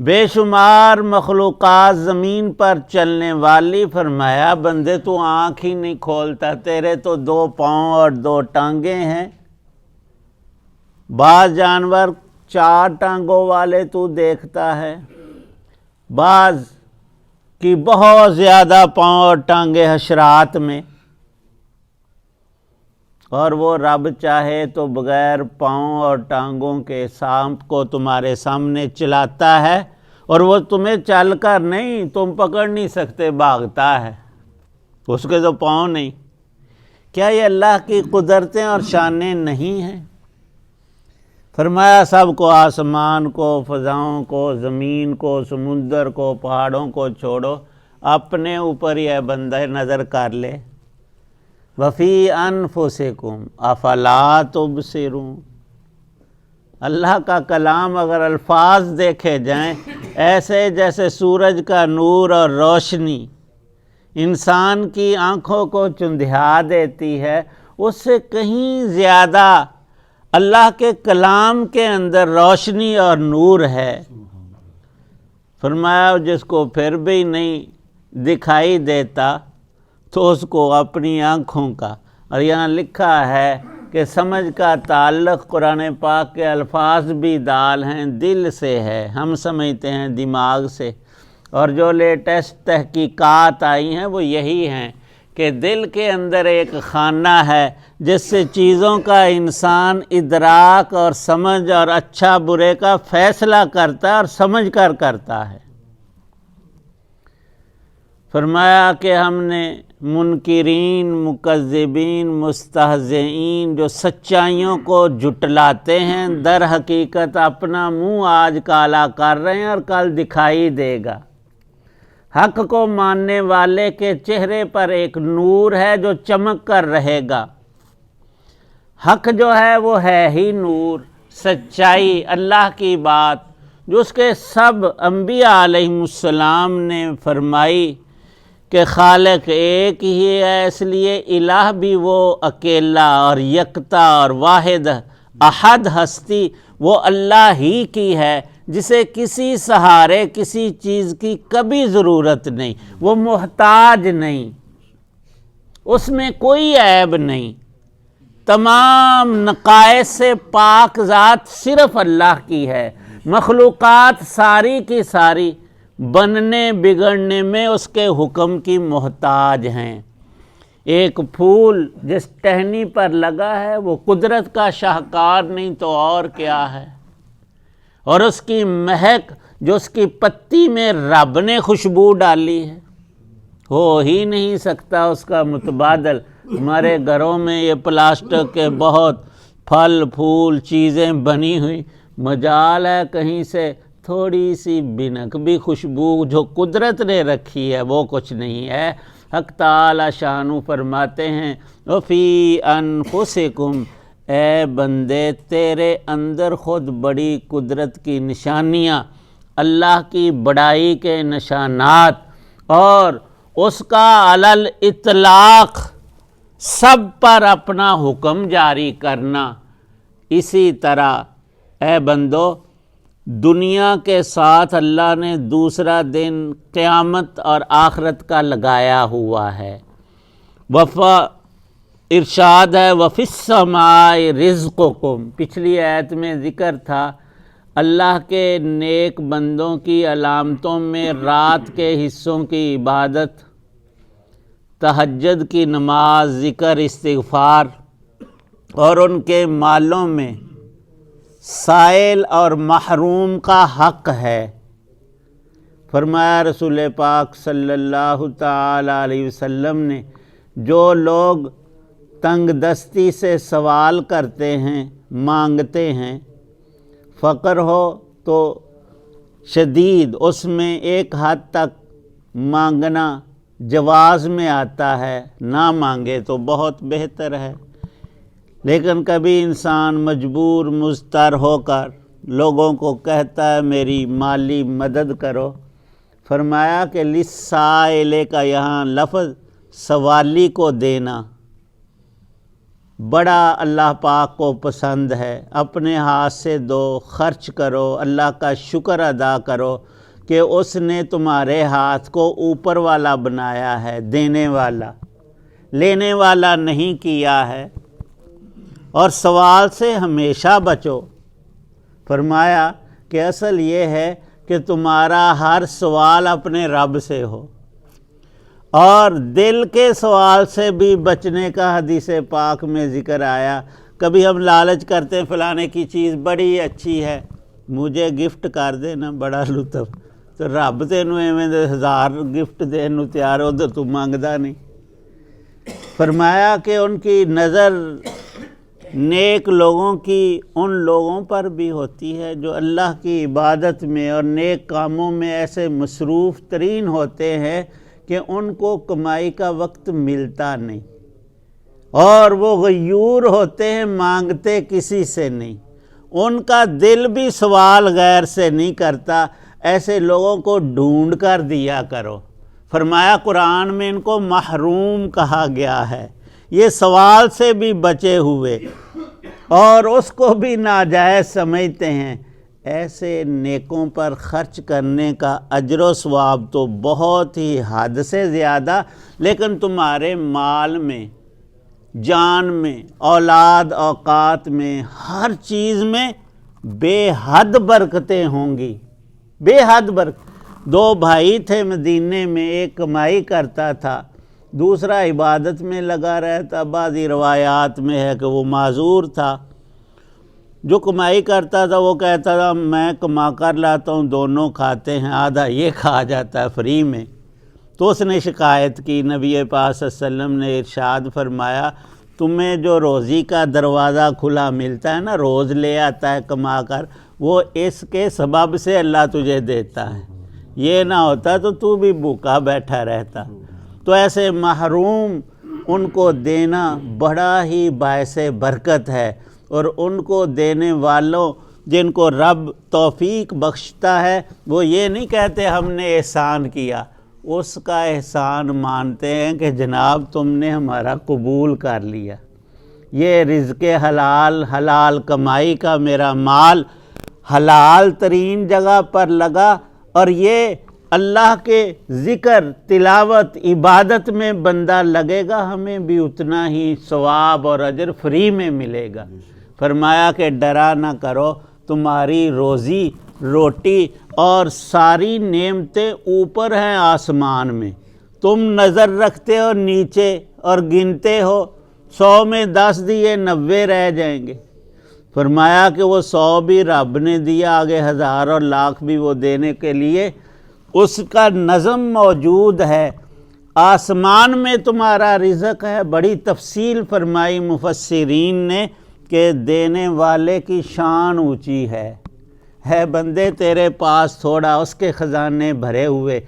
بے شمار مخلوقات زمین پر چلنے والی، فرمایا بندے تو آنکھ ہی نہیں کھولتا، تیرے تو 2 پاؤں اور 2 ٹانگیں ہیں، بعض جانور 4 ٹانگوں والے تو دیکھتا ہے، بعض کی بہت زیادہ پاؤں اور ٹانگیں حشرات میں، اور وہ رب چاہے تو بغیر پاؤں اور ٹانگوں کے سانپ کو تمہارے سامنے چلاتا ہے، اور وہ تمہیں چل کر نہیں، تم پکڑ نہیں سکتے، بھاگتا ہے، اس کے تو پاؤں نہیں۔ کیا یہ اللہ کی قدرتیں اور شانیں نہیں ہیں؟ فرمایا سب کو، آسمان کو، فضاؤں کو، زمین کو، سمندر کو، پہاڑوں کو چھوڑو، اپنے اوپر یہ بندہ نظر کر لے۔ وَفِي أَنفُسِكُمْ أَفَلَا تُبْصِرُونَ۔ اللہ کا کلام اگر الفاظ دیکھے جائیں، ایسے جیسے سورج کا نور اور روشنی انسان کی آنکھوں کو چندھیا دیتی ہے، اس سے کہیں زیادہ اللہ کے کلام کے اندر روشنی اور نور ہے۔ فرمایا جس کو پھر بھی نہیں دکھائی دیتا تو اس کو اپنی آنکھوں کا، اور یہاں لکھا ہے کہ سمجھ کا تعلق قرآن پاک کے الفاظ بھی دال ہیں، دل سے ہے، ہم سمجھتے ہیں دماغ سے، اور جو لیٹسٹ تحقیقات آئی ہیں وہ یہی ہیں کہ دل کے اندر ایک خانہ ہے جس سے چیزوں کا انسان ادراک اور سمجھ اور اچھا برے کا فیصلہ کرتا ہے اور سمجھ کر کرتا ہے۔ فرمایا کہ ہم نے منکرین، مکذبین، مستہزئین، جو سچائیوں کو جھٹلاتے ہیں، در حقیقت اپنا منہ آج کالا کر رہے ہیں اور کل دکھائی دے گا۔ حق کو ماننے والے کے چہرے پر ایک نور ہے جو چمک کر رہے گا۔ حق جو ہے وہ ہے ہی نور، سچائی، اللہ کی بات جو اس کے سب انبیاء علیہ السلام نے فرمائی کہ خالق ایک ہی ہے، اس لیے الہ بھی وہ اکیلا اور یکتا اور واحد احد ہستی وہ اللہ ہی کی ہے، جسے کسی سہارے کسی چیز کی کبھی ضرورت نہیں، وہ محتاج نہیں، اس میں کوئی عیب نہیں، تمام نقائص سے پاک ذات صرف اللہ کی ہے، مخلوقات ساری کی ساری بننے بگڑنے میں اس کے حکم کی محتاج ہیں۔ ایک پھول جس ٹہنی پر لگا ہے وہ قدرت کا شاہکار نہیں تو اور کیا ہے، اور اس کی مہک جو اس کی پتی میں رب نے خوشبو ڈالی ہے، ہو ہی نہیں سکتا اس کا متبادل۔ ہمارے گھروں میں یہ پلاسٹک کے بہت پھل پھول چیزیں بنی ہوئی، مجال ہے کہیں سے تھوڑی سی بنک بھی خوشبو جو قدرت نے رکھی ہے وہ کچھ نہیں ہے۔ حق تعالی شانو فرماتے ہیں وَفِي أَنفُسِكُمْ، اے بندے تیرے اندر خود بڑی قدرت کی نشانیاں، اللہ کی بڑائی کے نشانات، اور اس کا علی الاطلاق سب پر اپنا حکم جاری کرنا۔ اسی طرح اے بندو دنیا کے ساتھ اللہ نے دوسرا دن قیامت اور آخرت کا لگایا ہوا ہے۔ وفا ارشاد ہے وَفِي السَّمَاءِ رِزْقُكُمْ، پچھلی آیت میں ذکر تھا اللہ کے نیک بندوں کی علامتوں میں رات کے حصوں کی عبادت، تہجد کی نماز، ذکر، استغفار، اور ان کے مالوں میں سائل اور محروم کا حق ہے۔ فرمایا رسول پاک صلی اللہ تعالی علیہ وسلم نے جو لوگ تنگ دستی سے سوال کرتے ہیں، مانگتے ہیں، فقر ہو تو شدید، اس میں ایک حد تک مانگنا جواز میں آتا ہے، نہ مانگے تو بہت بہتر ہے، لیکن کبھی انسان مجبور مضطر ہو کر لوگوں کو کہتا ہے میری مالی مدد کرو۔ فرمایا کہ لِلسائل کا یہاں لفظ سوالی کو دینا، بڑا اللہ پاک کو پسند ہے۔ اپنے ہاتھ سے دو، خرچ کرو، اللہ کا شکر ادا کرو کہ اس نے تمہارے ہاتھ کو اوپر والا بنایا ہے، دینے والا، لینے والا نہیں کیا ہے۔ اور سوال سے ہمیشہ بچو۔ فرمایا کہ اصل یہ ہے کہ تمہارا ہر سوال اپنے رب سے ہو، اور دل کے سوال سے بھی بچنے کا حدیث پاک میں ذکر آیا۔ کبھی ہم لالچ کرتے ہیں فلانے کی چیز بڑی اچھی ہے، مجھے گفٹ کر دینا، بڑا لطف، تو رب تینوں ایویں 1000 گفٹ دین نوں تیار ہو تو منگدا نہیں۔ فرمایا کہ ان کی نظر نیک لوگوں کی ان لوگوں پر بھی ہوتی ہے جو اللہ کی عبادت میں اور نیک کاموں میں ایسے مصروف ترین ہوتے ہیں کہ ان کو کمائی کا وقت ملتا نہیں، اور وہ غیور ہوتے ہیں، مانگتے کسی سے نہیں، ان کا دل بھی سوال غیر سے نہیں کرتا۔ ایسے لوگوں کو ڈھونڈ کر دیا کرو۔ فرمایا قرآن میں ان کو محروم کہا گیا ہے، یہ سوال سے بھی بچے ہوئے اور اس کو بھی ناجائز سمجھتے ہیں۔ ایسے نیکوں پر خرچ کرنے کا اجر و ثواب تو بہت ہی حد سے زیادہ، لیکن تمہارے مال میں، جان میں، اولاد اوقات میں، ہر چیز میں بے حد برکتیں ہوں گی، بے حد برکت۔ 2 بھائی تھے مدینے میں، ایک کمائی کرتا تھا، دوسرا عبادت میں لگا رہتا۔ بعضی روایات میں ہے کہ وہ معذور تھا۔ جو کمائی کرتا تھا وہ کہتا تھا میں کما کر لاتا ہوں، دونوں کھاتے ہیں، آدھا یہ کھا جاتا ہے فری میں۔ تو اس نے شکایت کی، نبی پاک صلی اللہ علیہ وسلم نے ارشاد فرمایا تمہیں جو روزی کا دروازہ کھلا ملتا ہے نا، روز لے آتا ہے کما کر، وہ اس کے سبب سے اللہ تجھے دیتا ہے، یہ نہ ہوتا تو بھی بھوکا بیٹھا رہتا۔ تو ایسے محروم ان کو دینا بڑا ہی باعث برکت ہے، اور ان کو دینے والوں جن کو رب توفیق بخشتا ہے وہ یہ نہیں کہتے ہم نے احسان کیا، اس کا احسان مانتے ہیں کہ جناب تم نے ہمارا قبول کر لیا، یہ رزق حلال، حلال کمائی کا میرا مال حلال ترین جگہ پر لگا، اور یہ اللہ کے ذکر، تلاوت، عبادت میں بندہ لگے گا، ہمیں بھی اتنا ہی ثواب اور اجر فری میں ملے گا۔ فرمایا کہ ڈرا نہ کرو، تمہاری روزی روٹی اور ساری نعمتیں اوپر ہیں آسمان میں، تم نظر رکھتے ہو نیچے اور گنتے ہو، 100 میں 10 دیے 90 رہ جائیں گے۔ فرمایا کہ وہ 100 بھی رب نے دیا، آگے 1000 اور لاکھ بھی وہ دینے کے لیے اس کا نظم موجود ہے۔ آسمان میں تمہارا رزق ہے، بڑی تفصیل فرمائی مفسرین نے کہ دینے والے کی شان اونچی ہے بندے تیرے پاس تھوڑا، اس کے خزانے بھرے ہوئے،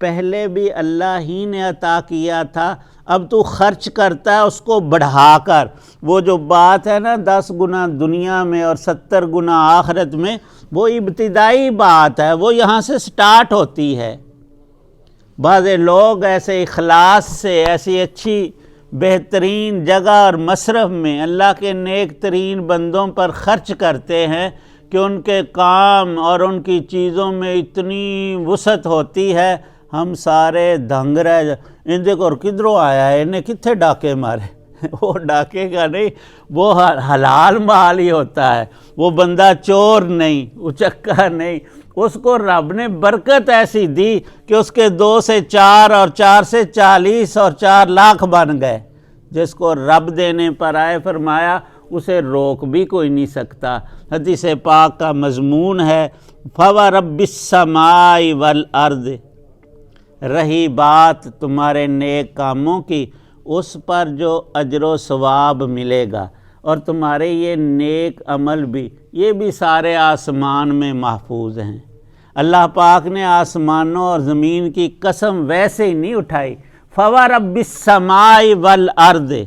پہلے بھی اللہ ہی نے عطا کیا تھا، اب تو خرچ کرتا ہے اس کو بڑھا کر۔ وہ جو بات ہے نا 10 گنا دنیا میں اور 70 گنا آخرت میں، وہ ابتدائی بات ہے، وہ یہاں سے سٹارٹ ہوتی ہے۔ بعض لوگ ایسے اخلاص سے ایسی اچھی بہترین جگہ اور مصرف میں اللہ کے نیک ترین بندوں پر خرچ کرتے ہیں کہ ان کے کام اور ان کی چیزوں میں اتنی وسعت ہوتی ہے، ہم سارے دھنگ رہ ان دیکھو کدھروں آیا ہے، انہیں کتنے ڈاکے مارے، وہ ڈاکے کا نہیں، وہ حلال مال ہی ہوتا ہے، وہ بندہ چور نہیں، اچکا نہیں، اس کو رب نے برکت ایسی دی کہ اس کے 2 سے 4 اور 4 سے 40 اور 4 لاکھ بن گئے۔ جس کو رب دینے پر آئے فرمایا اسے روک بھی کوئی نہیں سکتا۔ حدیث پاک کا مضمون ہے فَوَرَبِّ السَّمَاءِ وَالْأَرْضِ، رہی بات تمہارے نیک کاموں کی، اس پر جو اجر و ثواب ملے گا، اور تمہارے یہ نیک عمل بھی، یہ بھی سارے آسمان میں محفوظ ہیں۔ اللہ پاک نے آسمانوں اور زمین کی قسم ویسے ہی نہیں اٹھائی، فَوَرَبِّ السَّمَاءِ وَالْأَرْضِ،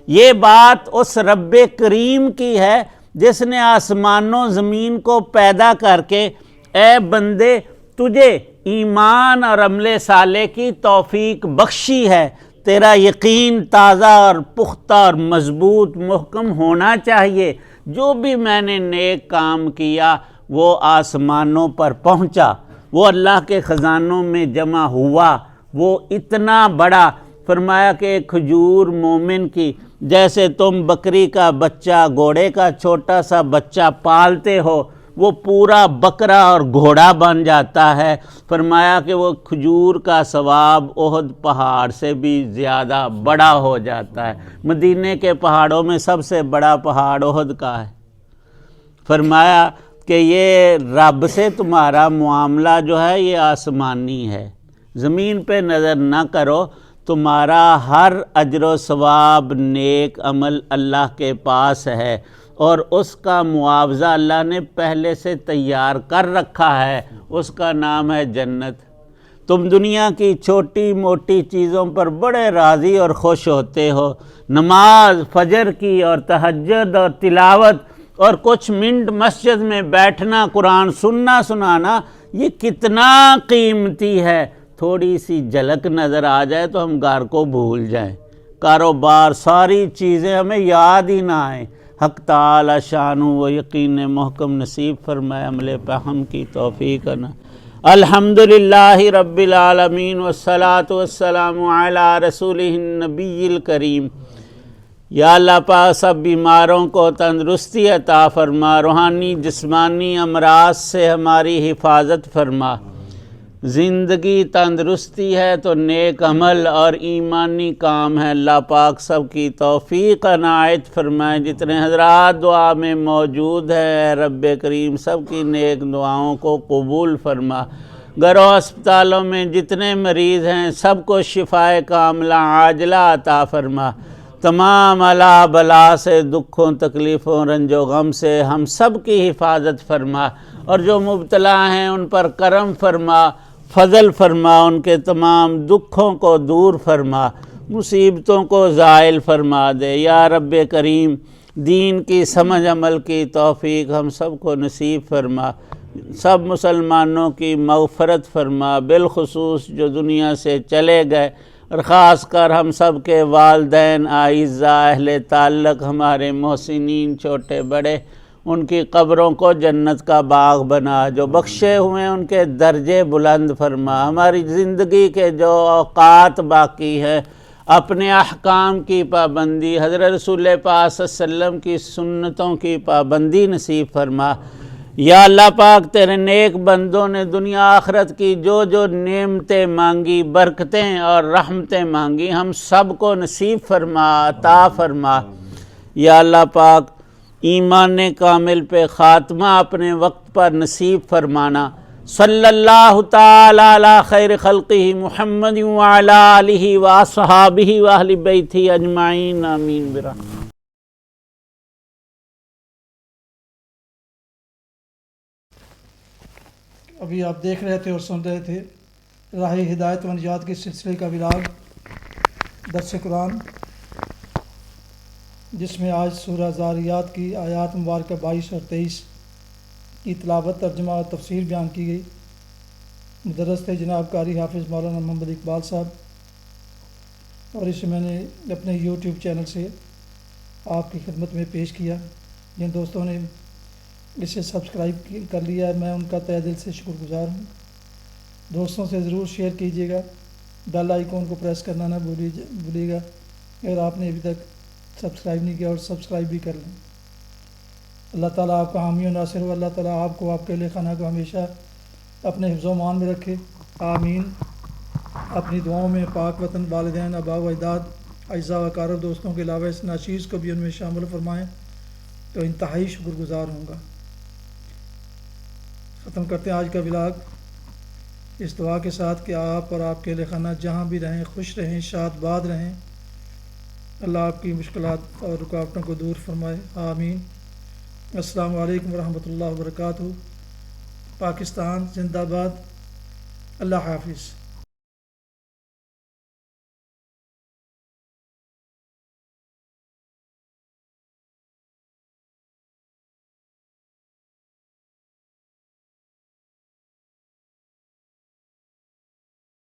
یہ بات اس رب کریم کی ہے جس نے آسمانوں زمین کو پیدا کر کے اے بندے تجھے ایمان اور عمل صالح کی توفیق بخشی ہے تیرا یقین تازہ اور پختہ اور مضبوط محکم ہونا چاہیے۔ جو بھی میں نے نیک کام کیا وہ آسمانوں پر پہنچا، وہ اللہ کے خزانوں میں جمع ہوا، وہ اتنا بڑا۔ فرمایا کہ ایک کھجور مومن کی، جیسے تم بکری کا بچہ، گھوڑے کا چھوٹا سا بچہ پالتے ہو، وہ پورا بکرا اور گھوڑا بن جاتا ہے۔ فرمایا کہ وہ کھجور کا ثواب احد پہاڑ سے بھی زیادہ بڑا ہو جاتا ہے۔ مدینے کے پہاڑوں میں سب سے بڑا پہاڑ احد کا ہے۔ فرمایا کہ یہ رب سے تمہارا معاملہ جو ہے یہ آسمانی ہے، زمین پہ نظر نہ کرو، تمہارا ہر اجر و ثواب نیک عمل اللہ کے پاس ہے، اور اس کا معاوضہ اللہ نے پہلے سے تیار کر رکھا ہے، اس کا نام ہے جنت۔ تم دنیا کی چھوٹی موٹی چیزوں پر بڑے راضی اور خوش ہوتے ہو، نماز فجر کی اور تہجد اور تلاوت اور کچھ منٹ مسجد میں بیٹھنا، قرآن سننا سنانا، یہ کتنا قیمتی ہے۔ تھوڑی سی جھلک نظر آ جائے تو ہم گھر کو بھول جائیں، کاروبار، ساری چیزیں ہمیں یاد ہی نہ آئیں۔ حق تعالی شانہ و یقین محکم نصیب فرمائے، عمل فہم کی توفیق عطا۔ الحمدللہ رب العالمین والصلاة والسلام علی رسولہ النبی الکریم۔ یا اللہ پاک سب بیماروں کو تندرستی عطا فرما، روحانی جسمانی امراض سے ہماری حفاظت فرما۔ زندگی تندرستی ہے تو نیک عمل اور ایمانی کام ہے، اللہ پاک سب کی توفیق عنایت فرمائے۔ جتنے حضرات دعا میں موجود ہیں رب کریم سب کی نیک دعاؤں کو قبول فرما۔ گھروں اسپتالوں میں جتنے مریض ہیں سب کو شفائے کاملہ عاجلہ عطا فرما۔ تمام الا بلا سے، دکھوں تکلیفوں رنج و غم سے ہم سب کی حفاظت فرما، اور جو مبتلا ہیں ان پر کرم فرما، فضل فرما، ان کے تمام دکھوں کو دور فرما، مصیبتوں کو زائل فرما دے۔ یا رب کریم دین کی سمجھ عمل کی توفیق ہم سب کو نصیب فرما، سب مسلمانوں کی مغفرت فرما، بالخصوص جو دنیا سے چلے گئے، اور خاص کر ہم سب کے والدین، اعزاء، اہل تعلق، ہمارے محسنین چھوٹے بڑے، ان کی قبروں کو جنت کا باغ بنا، جو بخشے ہوئے ان کے درجے بلند فرما۔ ہماری زندگی کے جو اوقات باقی ہیں اپنے احکام کی پابندی، حضرت رسول پاک صلی اللہ علیہ وسلم کی سنتوں کی پابندی نصیب فرما۔ یا اللہ پاک تیرے نیک بندوں نے دنیا آخرت کی جو جو نعمتیں مانگی، برکتیں اور رحمتیں مانگی، ہم سب کو نصیب فرما، عطا فرما۔ یا اللہ پاک ایمان کامل پہ خاتمہ اپنے وقت پر نصیب فرمانا۔ صلی اللہ تعالی علی خیر خلقہ محمد وعلی آلہ واصحابہ واہل بیتہ اجمعین، آمین برحمتہ۔ ابھی آپ دیکھ رہے تھے اور سن رہے تھے راہ ہدایت و نجات کے سلسلے کا ولاگ درس قرآن، جس میں آج سورہ زاریات کی آیات مبارکہ 22 اور 23 کی تلاوت، ترجمہ اور تفسیر بیان کی گئی۔ مدرس تھے جناب قاری حافظ مولانا محمد اقبال صاحب، اور اسے میں نے اپنے یوٹیوب چینل سے آپ کی خدمت میں پیش کیا۔ جن دوستوں نے اسے سبسکرائب کر لیا ہے میں ان کا تہہ دل سے شکر گزار ہوں۔ دوستوں سے ضرور شیئر کیجیے گا، بیل آئیکن کو پریس کرنا نہ بھولیے گا۔ اگر آپ نے ابھی تک سبسکرائب نہیں کیا اور سبسکرائب بھی کر لیں۔ اللہ تعالیٰ آپ کا حامی و ناصر ہو، اللہ تعالیٰ آپ کو، آپ کے اہل خانہ کو ہمیشہ اپنے حفظ و امان میں رکھے، آمین۔ اپنی دعاؤں میں پاک وطن، والدین، آباء و اجداد، اعزاء و اقارب دوستوں کے علاوہ اس ناچیز کو بھی ان میں شامل فرمائیں تو انتہائی شکر گزار ہوں گا۔ ختم کرتے ہیں آج کا ولاگ اس دعا کے ساتھ کہ آپ اور آپ کے اہل خانہ جہاں بھی رہیں خوش رہیں، شاد باد رہیں، اللہ آپ کی مشکلات اور رکاوٹوں کو دور فرمائے، آمین۔ السلام علیکم ورحمۃ اللہ وبرکاتہ۔ پاکستان زندہ باد، اللہ حافظ۔